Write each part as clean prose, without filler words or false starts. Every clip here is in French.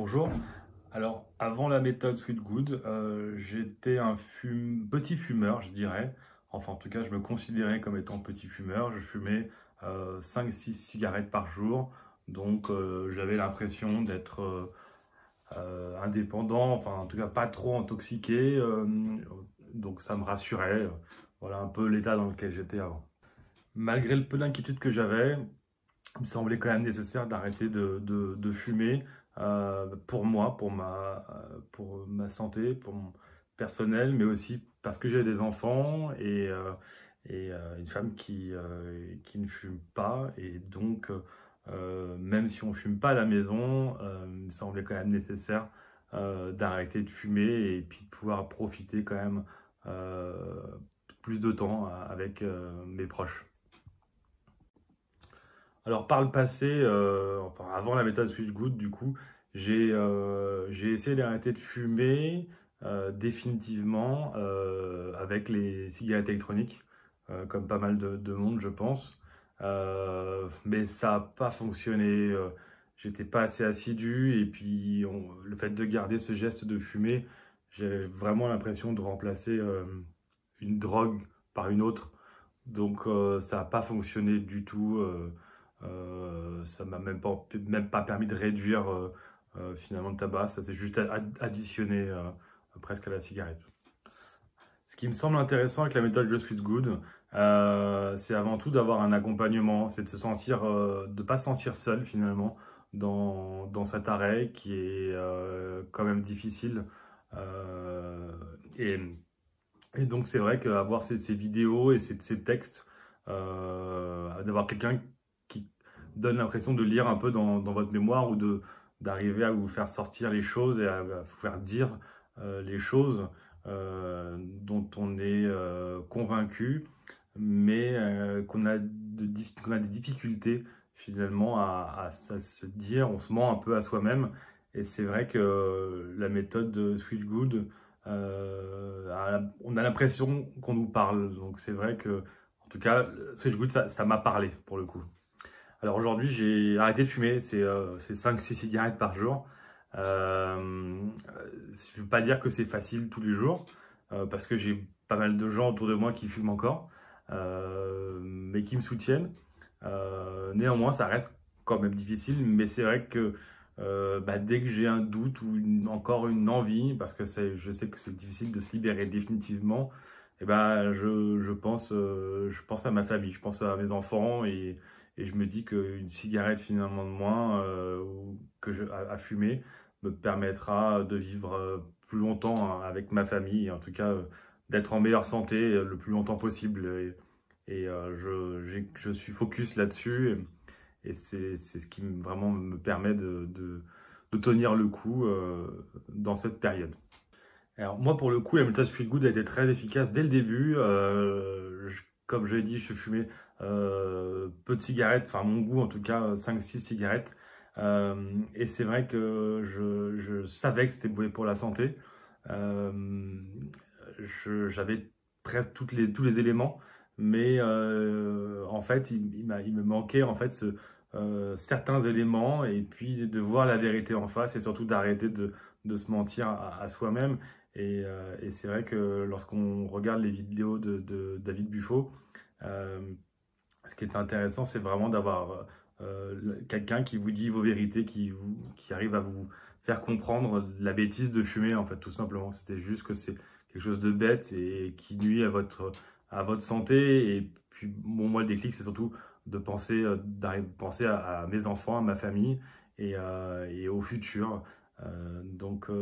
Bonjour. Alors, avant la méthode Sweet Good, j'étais un petit fumeur, je dirais. Enfin, en tout cas, je me considérais comme étant petit fumeur. Je fumais 5-6 cigarettes par jour. Donc, j'avais l'impression d'être indépendant, enfin, en tout cas, pas trop intoxiqué. Donc, ça me rassurait. Voilà un peu l'état dans lequel j'étais avant. Malgré le peu d'inquiétude que j'avais, il me semblait quand même nécessaire d'arrêter de fumer pour moi, pour ma santé, pour mon personnel, mais aussi parce que j'ai des enfants et une femme qui ne fume pas. Et donc, même si on fume pas à la maison, il me semblait quand même nécessaire d'arrêter de fumer et puis de pouvoir profiter quand même euh, plus de temps avec mes proches. Alors par le passé, enfin avant la méthode Switch Good, du coup, j'ai essayé d'arrêter de fumer définitivement avec les cigarettes électroniques, comme pas mal de monde, je pense. Mais ça n'a pas fonctionné. J'étais pas assez assidu et puis le fait de garder ce geste de fumer, j'ai vraiment l'impression de remplacer une drogue par une autre. Donc ça n'a pas fonctionné du tout. Ça m'a même pas permis de réduire finalement le tabac. Ça s'est juste additionné presque à la cigarette. Ce qui me semble intéressant avec la méthode Just Feel Good, c'est avant tout d'avoir un accompagnement. C'est de se sentir, de pas se sentir seul finalement dans cet arrêt qui est quand même difficile. Euh, et et donc c'est vrai qu'avoir ces vidéos et ces textes, d'avoir quelqu'un qui donne l'impression de lire un peu dans votre mémoire ou d'arriver à vous faire sortir les choses et à vous faire dire les choses dont on est convaincu, mais qu'on a des difficultés finalement à se dire, on se ment un peu à soi-même. Et c'est vrai que la méthode de Switch Good, on a l'impression qu'on nous parle. Donc c'est vrai que, en tout cas, Switch Good, ça m'a parlé pour le coup. Alors aujourd'hui, j'ai arrêté de fumer, c'est 5-6 cigarettes par jour. Je ne veux pas dire que c'est facile tous les jours, parce que j'ai pas mal de gens autour de moi qui fument encore, mais qui me soutiennent. Néanmoins, ça reste quand même difficile, mais c'est vrai que dès que j'ai un doute ou encore une envie, parce que je sais que c'est difficile de se libérer définitivement, et je pense à ma famille, je pense à mes enfants et je me dis qu'une cigarette finalement de moins ou à fumer me permettra de vivre plus longtemps hein, avec ma famille, et en tout cas d'être en meilleure santé le plus longtemps possible. Je suis focus là-dessus et c'est ce qui vraiment me permet de tenir le coup dans cette période. Alors moi pour le coup la méthode Feel Good a été très efficace dès le début. Comme je l'ai dit, je fumais peu de cigarettes, enfin mon goût en tout cas 5-6 cigarettes. Et c'est vrai que je savais que c'était mauvais pour la santé. Euh, J'avais presque tous les éléments, mais en fait il me manquait en fait certains éléments et puis de voir la vérité en face et surtout d'arrêter de se mentir à soi-même. Et c'est vrai que lorsqu'on regarde les vidéos de David Buffo, euh, ce qui est intéressant, c'est vraiment d'avoir quelqu'un qui vous dit vos vérités, qui arrive à vous faire comprendre la bêtise de fumer, en fait, tout simplement. C'était juste que c'est quelque chose de bête et qui nuit à votre santé. Et puis, bon, moi, le déclic, c'est surtout de penser, d'arriver penser à mes enfants, à ma famille et au futur.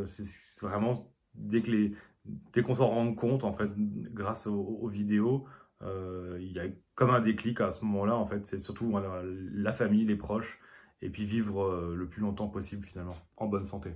C'est vraiment dès que dès qu'on s'en rend compte, en fait, grâce aux vidéos, il y a comme un déclic à ce moment-là, en fait. C'est surtout voilà, la famille, les proches, et puis vivre le plus longtemps possible, finalement, en bonne santé.